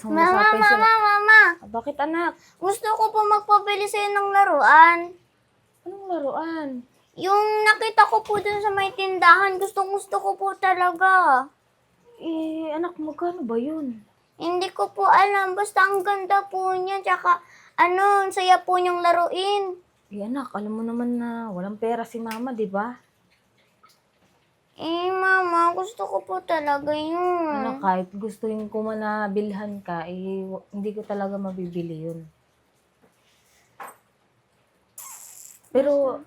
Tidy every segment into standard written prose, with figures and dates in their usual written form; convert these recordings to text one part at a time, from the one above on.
Mama, basang-basa pa yung mama, mama. Bakit anak? Gusto ko po magpabili sa'yo ng laruan. Anong laruan? Yung nakita ko po dun sa may tindahan, gustong-gusto ko po talaga. Anak, magkano ba yun? Hindi ko po alam, basta ang ganda po niya, tsaka ang saya po niyang laruin. Anak, alam mo naman na walang pera si mama, di ba? Mama, gusto ko po talaga Anak, yun. kahit gustuin ko man na bilhan ka, hindi ko talaga mabibili yun. Pero,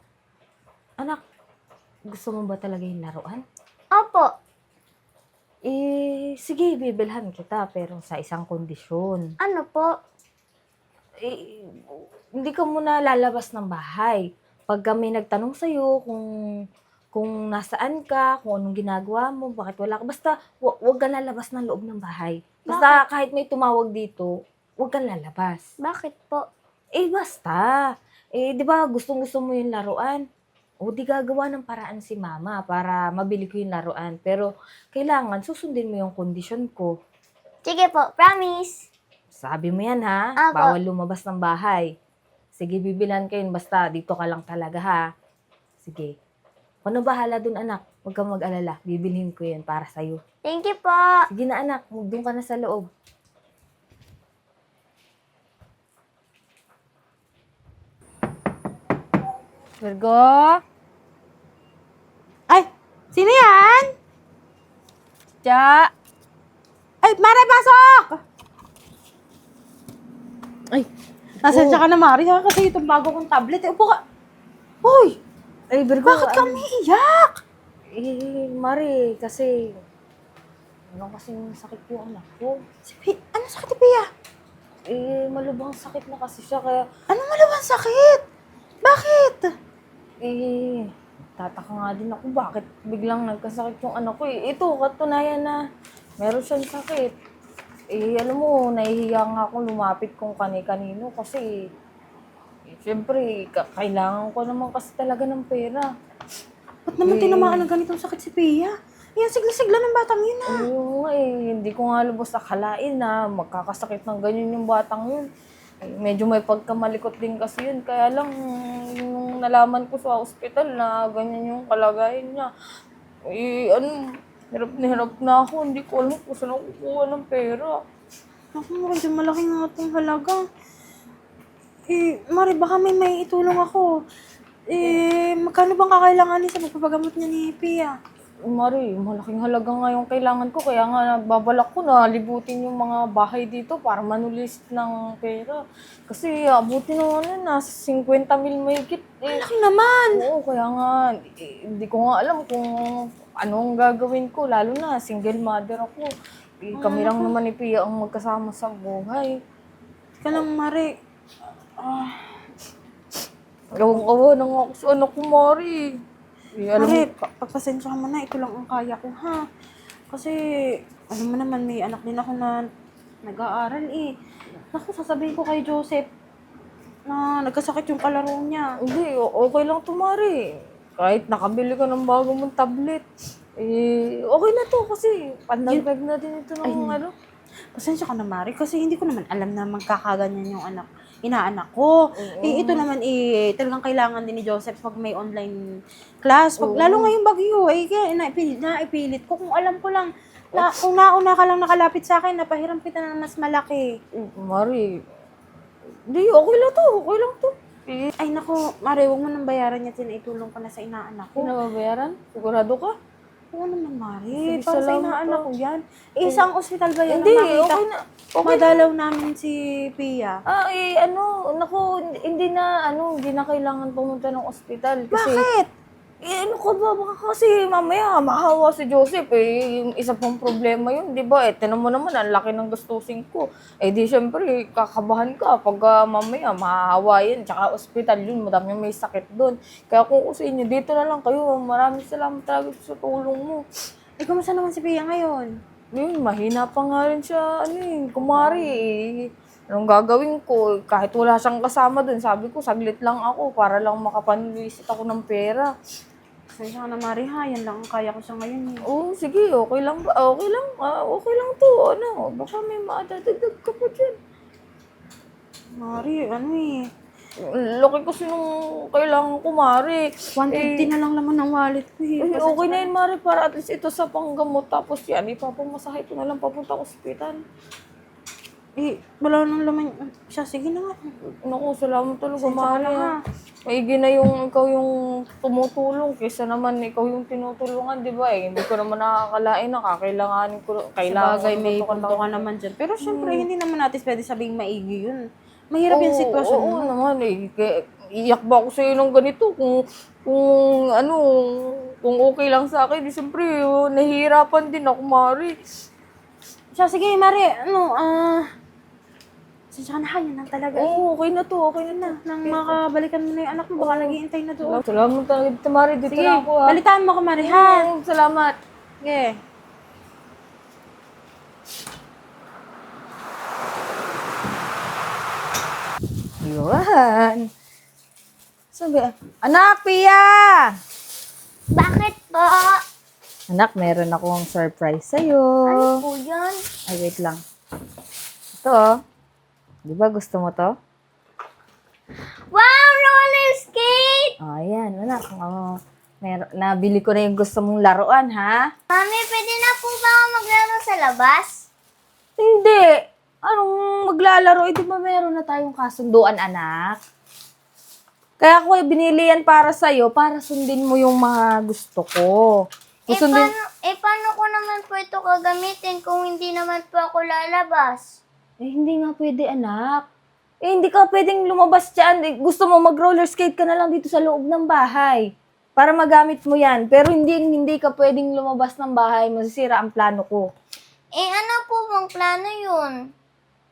anak, gusto mo ba talaga yung laruan? Opo. Sige, bibilhan kita, pero sa isang kondisyon. Ano po? Hindi ka muna lalabas ng bahay. Pag kami nagtanong sa'yo kung nasaan ka, kung anong ginagawa mo, bakit wala ka, basta wag ka lalabas ng loob ng bahay. Basta kahit may tumawag dito, wag kang lalabas. Bakit po? Basta. Di ba gustong-gusto mo yung laruan? O di gagawa ng paraan si mama para mabili ko yung laruan. Pero kailangan susundin mo yung kondisyon ko. Sige po, promise. Sabi mo yan ha, Apo. bawal lumabas ng bahay. Sige, bibilan kayo, basta dito ka lang talaga ha. Sige. Ano bahala dun anak? Huwag kang mag-alala. Bibilhin ko yan para sa'yo. Thank you po. Sige na anak, doon ka na sa loob. Virgo? Ay! Sino yan? Cha? Ay, Mare, pasok! Ay, nasensya ka na, Mare, ha? Kasi itong bago kong tablet, upo ka. Hoy! Ay, Virgo, Bakit ka umiiyak? Mari, kasi kasing sakit yung anak ko. Ano sakit ni Pia? Malubhang sakit na kasi siya, kaya Ano malawang sakit? Bakit? tataka nga din ako bakit biglang nagkasakit yung anak ko. Ito, katunayan na meron siyang sakit. Alam mo, nahihiya nga akong lumapit kung kani-kanino kasi siyempre, kailangan ko naman kasi talaga ng pera. Ba't naman tinamaan ng ganitong sakit si Pia? Yan, sigla-sigla ng batang yun, ha? Oo nga hindi ko nga lubos akalain na magkakasakit ng ganyan yung batang yun. Medyo may pagkamalikot din kasi yun. Kaya lang, yung nalaman ko sa ospital na ganyan yung kalagayan niya, hirap na hirap na ako. Hindi ko alam kung saan ako kukuha ng pera. Ako, medyo malaki nga itong halaga. Mari, baka may itulong ako. Magkano bang kakailanganin sa magpapagamot niya ni Pia? Mari, malaking halaga nga yung kailangan ko. Kaya nga babalak ko na libutin yung mga bahay dito para manulis ng pera. Kasi abutin naman nasa 50 mil mahigit. Malaki naman! Oo, kaya nga, hindi ko nga alam kung anong gagawin ko. Lalo na, single mother ako. Kami lang naman ni Pia ang magkasama sa buhay. Teka lang, Mari. Ewan na nga ako sa anak ko, Mari. Mari, pagpasensya ka mo na. Ito lang ang kaya ko, ha? Kasi, alam mo naman, may anak din ako na nag-aaral, Naku, sasabihin ko kay Joseph na nagkasakit yung kalaro niya. Hindi, okay lang to, Mari. Kahit nakabili ka ng bago mong tablet, okay na to kasi pandagdag na din ito ng ano. Pasensya ka na, Mari, kasi hindi ko naman alam na magkakaganyan yung inaanak ko. Ito naman, talagang kailangan din ni Joseph pag may online class. Lalo ngayong bagyo, kaya naipilit ko. Kung alam ko lang, kung nauna ka lang nakalapit sa akin, napahiram kita ng mas malaki. Mari, di, okay lang to. Ay, naku, Mari, huwag mo nang bayaran niya, itulong ko na sa inaanak ko. Pinababayaran? Sigurado ka? Oo naman, Sige, Mari. Para sa salamat inaanak po. ko yan. Isang ospital ba yan? Hindi, ang makita? okay na. Okay na. Madalaw namin si Pia. Hindi na kailangan pumunta ng ospital. Kasi, Bakit? ano ka ba? Baka kasi mamaya mahawa si Joseph yung isa pang problema yun, di ba? Tinan mo naman, ang laki ng gastusin ko. Di syempre, kakabahan ka pag mamaya mahahawa yan. Tsaka ospital yun, madami may sakit doon. Kaya kung sa inyo, dito na lang kayo. Maraming salamat talaga sa tulong mo. Kamusta naman si Pia ngayon? Yun, mahina pa nga rin siya, kumari. Anong gagawin ko? Kahit wala siyang kasama dun, sabi ko, saglit lang ako para lang makapanluisit ako ng pera. Pasensya ka na, Mari, ha? Yan lang ang kaya ko sa ngayon, eh. Oo, sige, okay lang ba? Okay lang, okay lang to. Ano, baka may madadagdag ka pa dyan. Mari, ano eh. Laki kasi nung kailangan ko, Mari. 150 na lang laman ng wallet ko, eh. Eh, okay na yun, Mari, para at least ito sa panggamot. Tapos yan, ipapamasahe ko na lang papunta ko sa ospital. Eh, wala nang laman. Siya, sige na nga. Naku, salamat talaga, Pasensya ka Mari. na, ha? Maigi na yung ikaw yung tumutulong kaysa naman ikaw yung tinutulungan, di ba? Eh, hindi ko naman nakakalain na kakailanganin ko. Kailangan Sabagay, may ko punto ka naman dyan. Pero syempre, hindi naman natin pwede sabing maigi yun. Mahirap yung sitwasyon Oo, mo. naman eh. Iyak ba ako sa'yo ng ganito? Kung kung okay lang sa akin, di siyempre, nahihirapan din ako, Mari. Siya, sige, Mari, pasensya ka na, ha? Yan lang talaga. Oo, okay na to, okay na. Nang makabalikan mo na yung anak mo, baka naghihintay na doon. Salamat talaga dito, Mari. Dito Sige, na ako, ha. balitaan mo ako, Mari, ha? Salamat. Sige. Yun. Sabi, anak, Pia! Bakit po? Anak, meron akong surprise sa'yo. Ano po yun? Ay, wait lang. Ito, oh. Di ba gusto mo to? Wow, roller skate! Oh, ayan, anak. Nabili ko na yung gusto mong laruan, ha? Mami, pwede na po ba ako maglaro sa labas? Hindi. Anong maglalaro? Eh, di ba meron na tayong kasunduan, anak? Kaya ako binili yan para sa'yo, para sundin mo yung mga gusto ko. Paano ko naman po ito gagamitin kung hindi naman po ako lalabas? Eh, hindi nga pwede, anak. Eh, hindi ka pwedeng lumabas dyan. Eh, gusto mo mag-roller skate ka na lang dito sa loob ng bahay. Para magamit mo yan. Pero hindi ka pwedeng lumabas ng bahay. Masisira ang plano ko. Eh, ano po bang plano yun?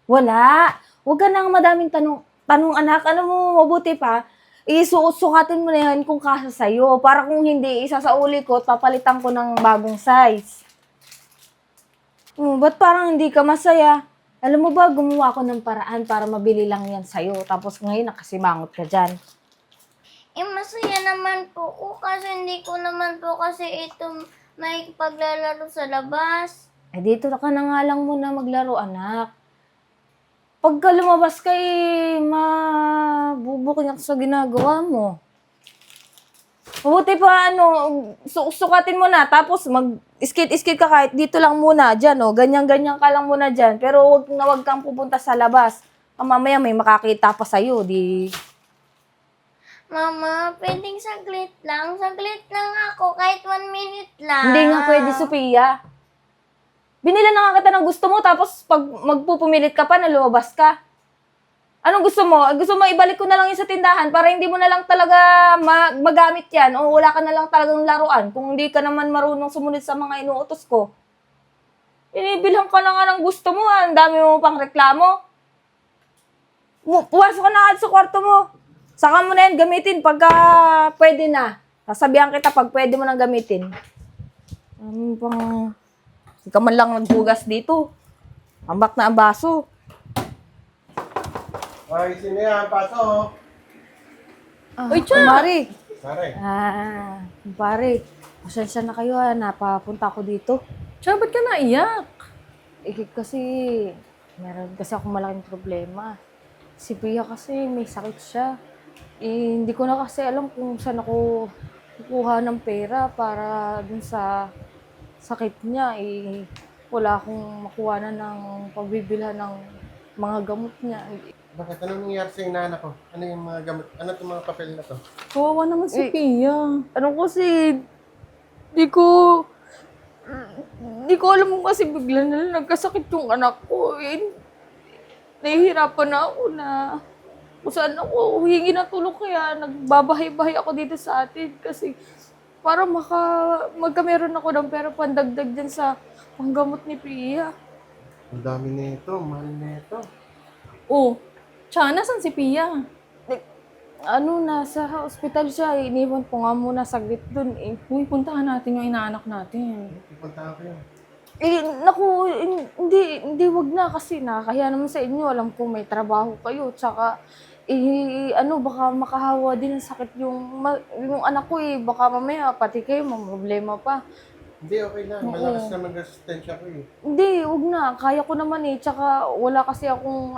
Wala. Huwag ka nang madaming tanong, anak. Ano mo, mabuti pa, isuot-sukatin mo na yan kung kasa sa'yo. Para kung hindi, isasauli ko at papalitan ko ng bagong size. Ba't parang hindi ka masaya? Alam mo ba, gumawa ko ng paraan para mabili lang yan sa'yo. Tapos ngayon, nakasimangot ka dyan. Eh, masaya naman po ko kasi hindi ko naman po kasi ito may paglalaro sa labas. Eh, dito ka na nga lang muna maglaro, anak. Pagka lumabas ka, mabubuking ako sa ginagawa mo. Mabuti pa, sukatin mo na, tapos mag-skate-skate ka kahit dito lang muna, dyan, ganyan-ganyan ka lang muna dyan. Pero wag kang pupunta sa labas. Mamaya may makakita pa sa'yo, di... Mama, pwedeng saglit lang. Saglit lang ako, kahit 1 minute lang. Hindi nga pwede, Sophia. Binila na nga kita ng gusto mo, tapos pag magpupumilit ka pa, na lumabas ka. Anong gusto mo? Gusto mo ibalik ko na lang yun sa tindahan para hindi mo na lang talaga magamit yan o wala ka na lang talagang laruan kung hindi ka naman marunong sumunod sa mga inuutos ko. Inibilhan ka na nga ng gusto mo, ang dami mo pang reklamo. Puwasok ka na agad sa kwarto mo. Saka mo na yan gamitin pagka pwede na. Sasabihan kita pag pwede mo nang gamitin. Hindi ka man lang naghugas dito. Ambak na ang baso. Ay, sino yan? Pasok. Uy, Mari. Pare. Pare. Pasensya na kayo, napapunta ako dito. Tsaka, ba't ka naiyak? Kasi, meron kasi akong malaking problema. Si Pia kasi may sakit siya. Hindi ko na kasi alam kung saan ako kukuha ng pera para dun sa sakit niya. Wala akong makuha na ng pagbibilhan ng mga gamot niya. Bakit? Anong nangyayari sa inaanak ko? Ano yung mga gamot? Ano itong mga papel na to? Kawawa naman si Pia. Kasi, di ko alam kasi bigla na lang nagkasakit yung anak ko. Nahihirapan na ako na kung saan ako huhingi ng tulong kaya nagbabahay-bahay ako dito sa atin kasi para magkameron ako ng pera pandagdag dyan sa panggamot ni Pia. Ang dami nito, mahal nito. Oh, tsaka, nasan si Pia? Nasa ospital siya. Iniwan ko nga muna saglit dun Uy, puntahan natin yung inaanak natin. Ipunta ko yun. Hindi, wag na kasi nakakahiya naman sa inyo. Alam ko may trabaho kayo. Tsaka, baka makahawa din ng sakit yung anak ko eh. Baka mamaya, pati kayo, problema pa. Hindi, okay lang. Malakas naman resistensya ko eh. Hindi, wag na. Kaya ko naman eh. Tsaka wala kasi akong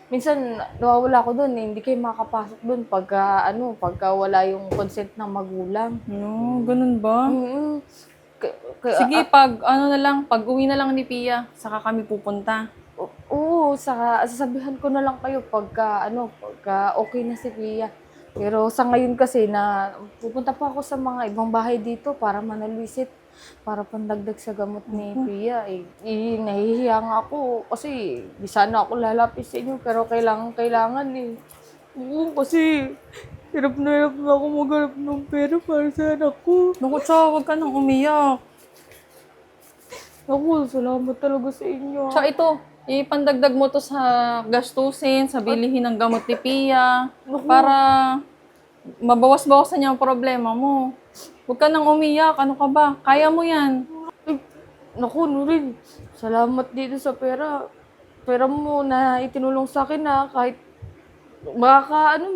minsan nawawala ako doon eh. Hindi kayo makakapasok doon pagka wala yung consent ng magulang. No, ganun ba? Mm-mm. Sige, pag uwi na lang ni Pia, saka kami pupunta. Oo, sasabihan ko na lang kayo pagka okay na si Pia. Pero sa ngayon kasi na pupunta pa ako sa mga ibang bahay dito para manalisit, para pandagdag sa gamot ni Pia. Nahihiya nga ako kasi di sana ako lalapit sa inyo pero kailangan eh. Oo, kasi hirap na ako maghanap ng pera para sa anak ko. Naku, Cha, huwag ka nang umiyak. Ako, salamat talaga sa inyo. Cha, ito, ipandagdag mo to sa gastusin, sa bilihin ng gamot ni Pia, para mabawas-bawasan niya ang problema mo. Huwag ka nang umiyak, ano ka ba? Kaya mo yan. Naku, Nurin, salamat dito sa pera. Pera mo na itinulong sa akin na kahit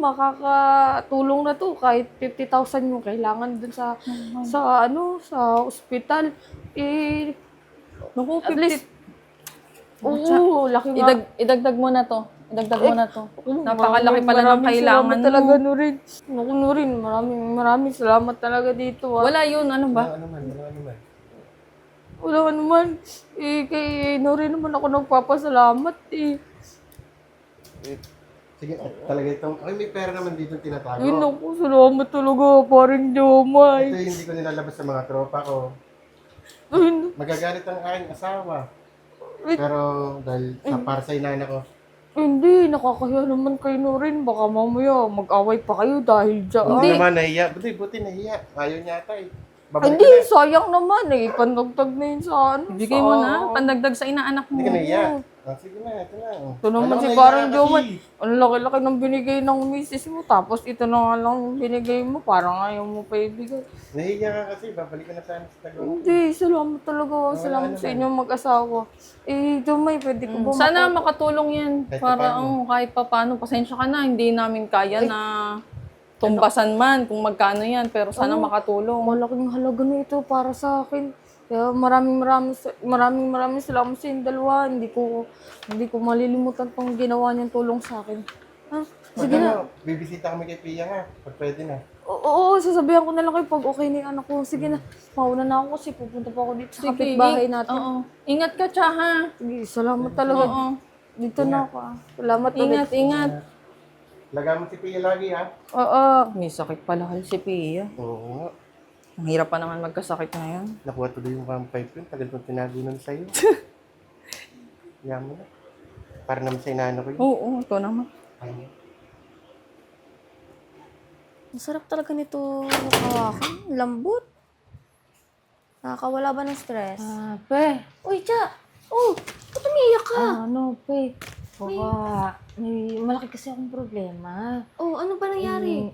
makakatulong na to kahit 50,000 yung kailangan dun sa ospital. Naku, At least, 50. oo, laki nga. Idagdag mo na to. Idagdag mo na to. Napakalaki pala ng kailangan salamat talaga, mo. Nurin. Naku, Nurin, maraming salamat talaga dito. Wala yun, ano ba? Wala naman. Wala ka naman. Kay Nurin naman ako nagpapasalamat eh. Sige, talaga itong, may pera naman dito tinatago. Ay, naku, salamat talaga, paring Jomay. Ito yung hindi ko nilalabas sa mga tropa ko. Ay, Magagalit ang aking asawa. Pero dahil para sa inana ko, hindi, nakakahiya naman kayo Nurin. Baka mamaya mag-away pa kayo dahil dyan. buti naman nahiya. Buti nahiya. Ayaw niya ata eh. Babalik Hindi, ka na. sayang naman eh. Pandagdag na yun sa Bigay mo na, pandagdag sa inaanak mo. Hindi ka nahiya. Sige na, ito na. Ito naman Alam si ko parang nahiya Jomay. kasi. Ang laki-laki ng binigay ng misis mo. Tapos ito na nga lang binigay mo. Parang ayaw mo pa ibigay. Nahiya ka kasi. Babalik ka na sana sa tagal. Hindi, salamat talaga. Salamat sa inyong mag-asawa. Jomay, pwede ko ba Sana makatulong yan. Kahit Para papaano. kahit pa paano, pasensya ka na, hindi namin kaya na tumbasan man kung magkano yan. Pero sana makatulong. malaking halaga na ito para sa akin. Kaya maraming salamat sa inyong dalawa. Hindi ko malilimutan tong ginawa niyang tulong sa akin. Ha? Sige na. Bibisita kami kay Pia nga. Pag pwede na. Oo, sasabihan ko na lang kayo pag okay na yung anak ko. Sige na. Mauna na ako kasi pupunta pa ako dito sa kapitbahay natin. Oo. Ingat ka, Cha, ha? Sige, salamat talaga. Oo. Dito na ako. Salamat Ingat, ulit. ingat. Laga mo si Pia lagi ha. Oo. May sakit pala si Pia. Oo nga. Ang hirap pa naman magkasakit ngayon. Nakuha tuloy yung vampire ko. Tagal kong tinago nun sa'yo. Kaya mo na. Para naman sa inano ko yun. Oo, ito naman. Ay, Ang sarap talaga nito hawakan. Lambot. Nakakawala ba ng stress? Pe. Uy, Cha! Oh, ba't umiiyak ka? Pe. Baka may malaki kasi akong problema. Oh, ano ba nangyari?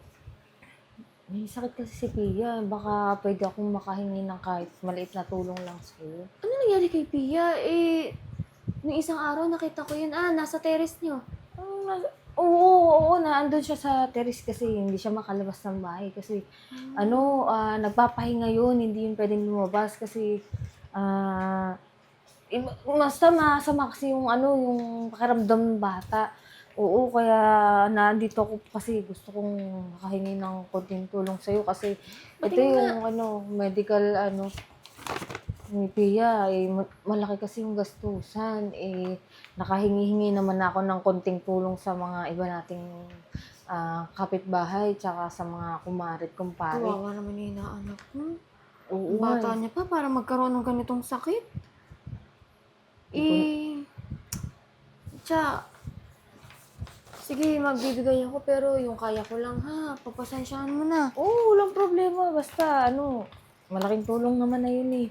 May sakit kasi si Pia. Baka pwede akong makahingi ng kahit maliit na tulong lang sa'yo. Ano nangyari kay Pia? Nung isang araw nakita ko yun, nasa terrace nyo. Oo, naandun siya sa terrace kasi hindi siya makalabas ng bahay kasi nagpapahinga yun, hindi yun pwedeng lumabas kasi basta masama kasi yung pakiramdam ng bata. Oo, kaya nandito ako kasi gusto kong makahingi ng konting tulong sa'yo kasi ito yung medical ni Pia, malaki kasi yung gastusan. Nakahingi-hingi naman ako ng konting tulong sa mga iba nating kapitbahay tsaka sa mga kumarit, kumpare. Kawawa naman yung inaanak mo. Oo, Bata niya pa para magkaroon ng ganitong sakit. Cha, sige, magbibigay ako pero yung kaya ko lang ha. Papasensyahan mo na. Oo, walang problema. Basta, malaking tulong naman na yun eh.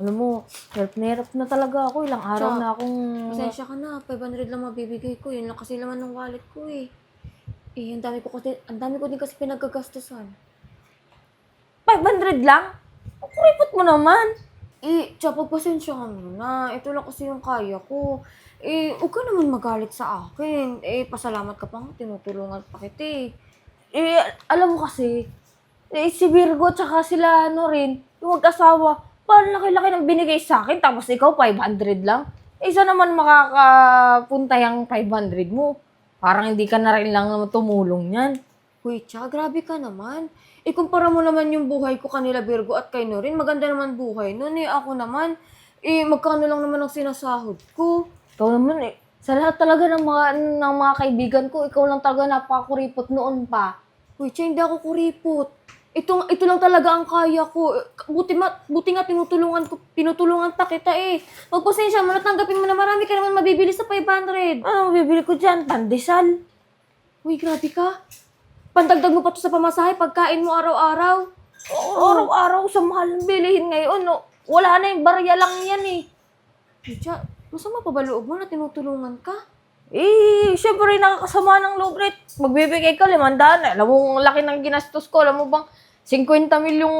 Alam mo, hirap na talaga ako. Ilang araw Tsaka, na akong... Pasensya ka na. 500 lang mabibigay ko. Yun lang kasi laman ng wallet ko eh. Ang dami ko din kasi pinagkagastusan. 500 lang? Kuripot mo naman. Tsaka pagpasensya ka muna. Ito lang kasi yung kaya ko. Huwag ka naman magalit sa akin. Pasalamat ka pa nga, tinutulungan pa kita alam mo kasi, si Virgo tsaka sila rin, yung mag-asawa, parang laki-laki ng binigay sa akin, tapos ikaw 500 lang. Isa naman makakapunta yung 500 mo. Parang hindi ka na rin lang naman tumulong yan. Uy, tsaka grabe ka naman. Ikumpara mo naman yung buhay ko kanila Virgo at kay Norin. Maganda naman buhay nun ako naman. Magkano lang naman ang sinasahod ko. Ikaw naman sa lahat talaga ng mga kaibigan ko, ikaw lang talaga napakakuripot noon pa. Uy, tsaka hindi ako kuripot. Ito lang talaga ang kaya ko. Buti nga tinutulungan pa kita Magpasensya mo, natanggapin mo na marami ka naman mabibili sa 500. Ano mabibili ko dyan? Pandesal. Uy, grabe ka. Pandagdag mo pa to sa pamasahe, pagkain mo araw-araw. Araw-araw sa mahal ng bilihin ngayon. Wala na yung barya lang yan Uy, masama pa ba loob mo na tinutulungan ka? Syempre nakakasama ng loob rin. Magbibigay ka 500. Alam mo, ang laki ng ginastos ko. Alam mo bang 50 mil yung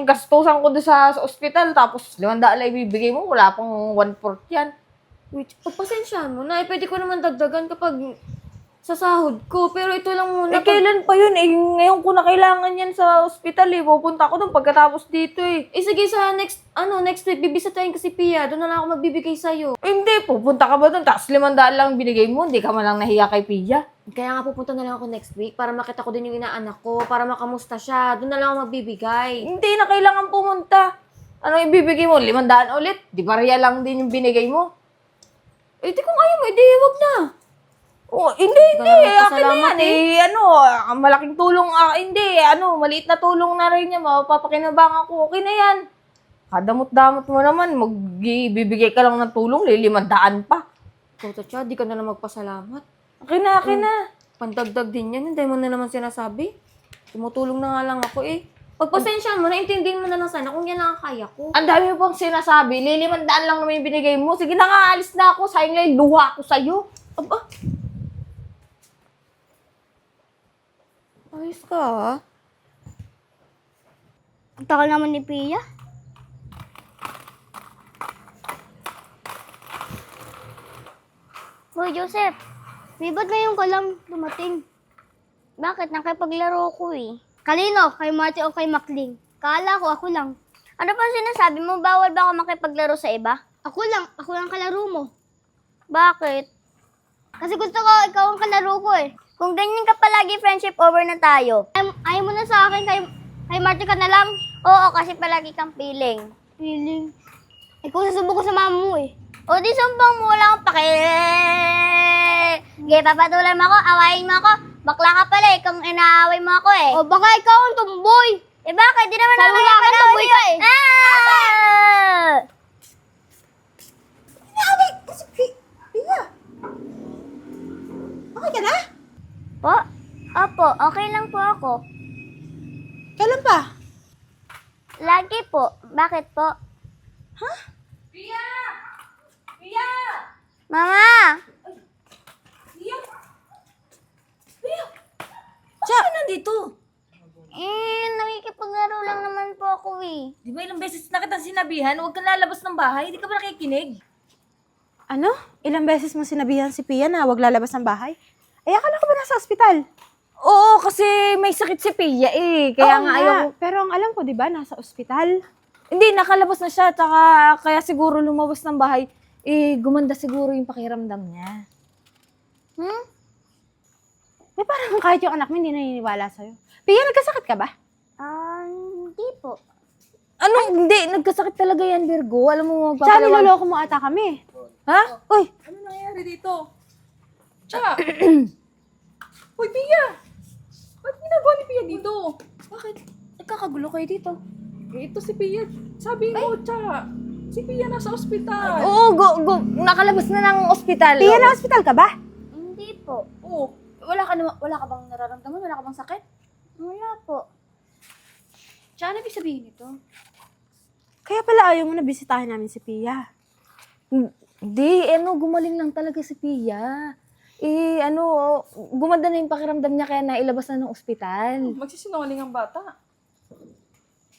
gastusan ko doon sa ospital. Tapos 500 lang ibibigay mo. Wala pang 1/4 yan. Wait, pagpasensyahan mo na. Pwede ko naman dagdagan kapag sa sahod ko. Pero ito lang muna. Kailan pa yun? Ngayon ko na kailangan yan sa ospital Pupunta ako doon pagkatapos dito sige, sa next week, bibisitahin ko si Pia. Doon na lang ako magbibigay sa'yo. Hindi, pupunta ka ba doon? Tapos 500 lang binigay mo. Hindi ka man lang nahiya kay Pia. Kaya nga pupunta na lang ako next week para makita ko din yung inaanak ko, para makamusta siya. Doon na lang ako magbibigay. Hindi na kailangan pumunta. Ano ibibigay mo? 500 ulit? Di barya lang din yung binigay mo. Di kung ayaw mo, wag na. Hindi. Akin na yan. Malaking tulong. Hindi. Maliit na tulong na rin yan. Mapapakinabangan ko. Okay na yan. Kadamot-damot mo naman. Magbibigay ka lang ng tulong. 500 pa. Ikaw, di ka na lang magpasalamat. Akin na. Pandagdag din yan. Hindi mo na naman sinasabi. Tumutulong na nga lang ako Pagpasensyahan mo, naintindihan mo na lang sana kung yan lang ang kaya ko. Ang dami mo pang sinasabi. 500 lang naman yung binigay mo. Sige na nga, alis na ako. Sayang nga yung luha ko sa'yo. Aba. Ayos ka, Ang takal naman ni Pia. Hoy, Joseph. Ba't ngayon ka lang dumating? Bakit? Nakipaglaro ko Kanino? Kay Marty o kay Macling? Kala ko, ako lang. Ano pa sinasabi mo? Bawal ba ako makipaglaro sa iba? Ako lang kalaro mo. Bakit? Kasi gusto ko, ikaw ang kalaro ko Kung ganyan ka palagi, friendship over na tayo. Ayaw mo na sa akin, kay Marty ka na lang? Oo, kasi palagi kang feeling. Feeling? Ikaw sasubok ko sa mama mo O di sumbang mo, wala akong Sige, papatulan mo ako, awayin mo ako. Bakla ka pala ikaw inaaway mo ako O baka ikaw ang tumboy. Bakit? Di naman ako yung tumboy ka Inaaway kasi Pia. Okay ka na? Po? Opo, okay lang po ako. Kailan pa? Lagi po. Bakit po? Pia! Pia! Mama! Pia! Pia! Bakit ka nandito? Nakikipaglaro lang naman po ako Di ba ilang beses na kitang sinabihan, huwag kang lalabas ng bahay, hindi ka ba nakikinig? Ano? Ilang beses mo sinabihan si Pia na huwag lalabas ng bahay? Ay, akala ko ba nasa ospital? Oo, kasi may sakit si Pia Kaya Oo nga ayaw. Pero ang alam ko, di ba, nasa ospital? Hindi, nakalabas na siya. Tsaka, kaya siguro lumabas ng bahay. Gumanda siguro yung pakiramdam niya. May parang kahit yung anak mo hindi naniniwala sa'yo. Pia, nagkasakit ka ba? Hindi po. Hindi. Nagkasakit talaga yan, Virgo. Alam mo, Tsaka niloloko mo ata kami. Ha? Uy! Ano nangyayari dito? Cha! Uy, Pia! Ba't ginagawa ni Pia dito? Bakit? Nagkakagulo kayo dito. Ito si Pia. Sabi mo, Cha. Si Pia nasa ospital. Oo, nakalabas na ng ospital. Pia, na ospital ka ba? Hindi po. Oo. Wala ka bang nararamdaman? Wala ka bang sakit? Wala po. Tsaka, ano ibig sabihin nito? Kaya pala ayaw mo na bisitahin namin si Pia. Hindi, gumaling lang talaga si Pia. Gumanda na yung pakiramdam niya kaya nailabas na ng ospital. Magsisinungaling ang bata.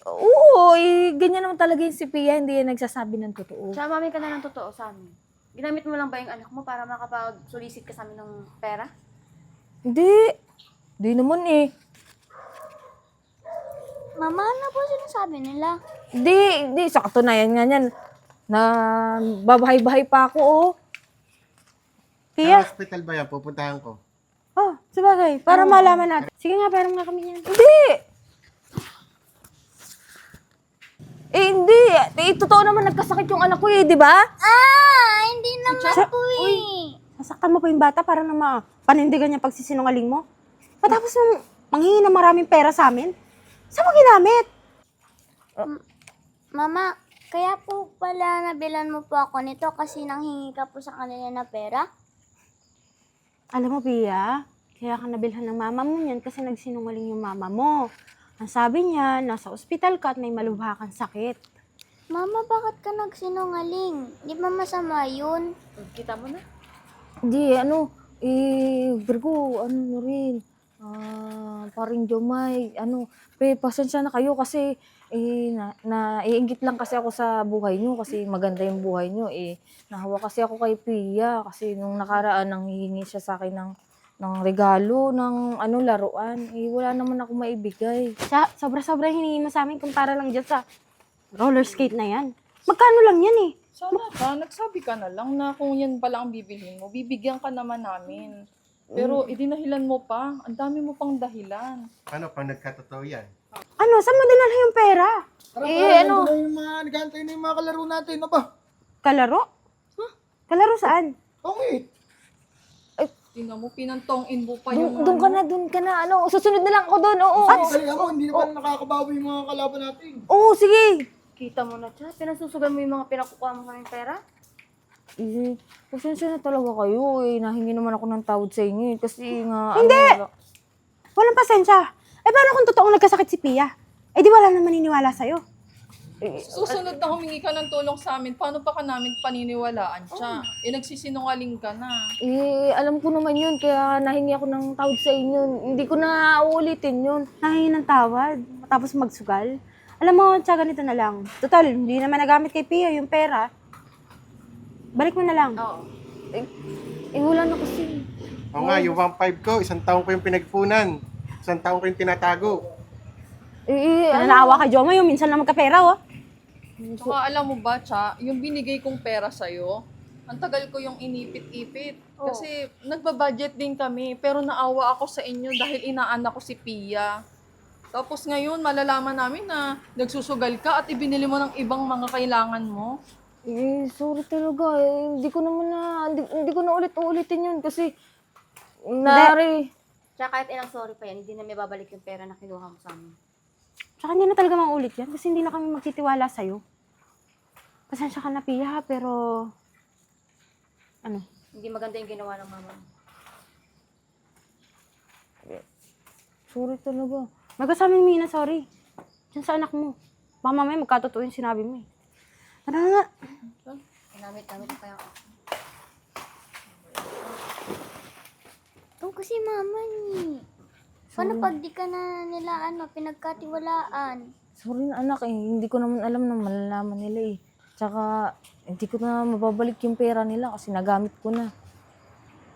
Oo, ganyan naman talaga yung si Pia, hindi yan nagsasabi ng totoo. Tsaka mami ka na ng totoo sa amin. Ginamit mo lang ba yung anak mo para makapag-solicit ka sa amin ng pera? Hindi. Hindi naman eh. Mama, ano po sinasabi nila? Hindi. Sa katunayan nga yan, na babahay-bahay pa ako, oh. Pia? Sa hospital ba yan? Pupuntahan ko. Oh, sabagay. Para malaman natin. Sige nga, pero nga kami yan. Hindi! Hindi. Totoo naman nagkasakit yung anak ko eh, di ba? Hindi naman po eh. Sasaktan mo pa yung bata para na panindigan niya pagsisinungaling mo. Patapos nang manghingi ng maraming pera sa amin, saan mo ginamit? Mama, kaya po pala nabilan mo po ako nito kasi nanghingi ka po sa kanila na pera? Alam mo, Pia, kaya ka nabilhan ng mama mo yan kasi nagsinungaling yung mama mo. Ang sabi niya, nasa ospital ka at may malubha kang sakit. Mama, bakit ka nagsinungaling? Di ba masama yun? Kita mo na. Hindi, Virgo, rin. Paring Jomay, pasensya na kayo kasi, naiinggit lang kasi ako sa buhay nyo kasi maganda yung buhay nyo, nahawa kasi ako kay Pia kasi nung nakaraan nanghihingi siya sa akin ng regalo, ng laruan, wala naman ako maibigay. Sobra-sobra hiningi mo sa amin kumpara lang dyan sa roller skate na yan. Magkano lang yan eh? Sana ka, nagsabi ka na lang na kung yan pala ang bibilhin mo, bibigyan ka naman namin. Pero idinahilan mo pa, ang dami mo pang dahilan. Ano, pang nagkatotoo yan? Ano, saan mo dinala yung pera? Yung mga nagantay na yung mga kalaro natin. Ano ba? Kalaro? Kalaro saan? Pangit. Tingnan mo, pinantongin mo pa yung Doon ka na, susunod na lang ako doon, oo. Balikan mo, hindi naman nakakabawi yung mga kalaban natin. Oo, sige. Kita mo na, Cha. Pinasusugan mo yung mga pinakukuha mo sa aming pera? Pasensya na talaga kayo, nahingi naman ako ng tawad sa inyo, kasi nga, Hindi! Walang pasensya. Paano kung totoong nagkasakit si Pia? Di wala naman maniniwala sa'yo. susunod na humingi ka ng tulong sa amin, paano pa ka namin paniniwalaan siya? Nagsisinungaling ka na. Alam ko naman yun, kaya nahingi ako ng tawad sa inyo. Hindi ko na uulitin yun. Nahingi ng tawad, matapos magsugal. Alam mo, Cha, ganito na lang. Total, hindi naman nagamit kay Pia yung pera. Balik mo na lang. Oo. Wala na kasi. Oo nga, yung 1.5 ko, 1 taon ko yung pinagpunan. 1 taon ko yung tinatago. Nanaawa ka, Joma, yung minsan lang magkapera, oh. Tsaka alam mo ba, Cha, yung binigay kong pera sa'yo, ang tagal ko yung inipit-ipit. Kasi nagbabudget din kami, pero naawa ako sa inyo dahil inaanak ko si Pia. Tapos ngayon, malalaman namin na nagsusugal ka at ibinili mo ng ibang mga kailangan mo. Sorry talaga. Hindi ko na ulit-ulitin yun kasi, Tsaka kahit ilang sorry pa yan, hindi na may babalik yung pera na kinuha mo sa amin. Tsaka hindi na talaga maulit yan kasi hindi na kami magtitiwala sa'yo. Pasensya ka na, Pia, pero... Hindi maganda yung ginawa ng mama mo. Sorry talaga. Magkasamin mo yun na sorry. Diyan sa anak mo. Baka mamaya magkatotoo yung sinabi mo eh. Tara nga. Namit pa yung... Kasi mama ni. Paano pag di ka na nila pinagkatiwalaan? Sorry na anak, hindi ko naman alam na malalaman nila eh. Tsaka, hindi ko na mababalik yung pera nila kasi nagamit ko na.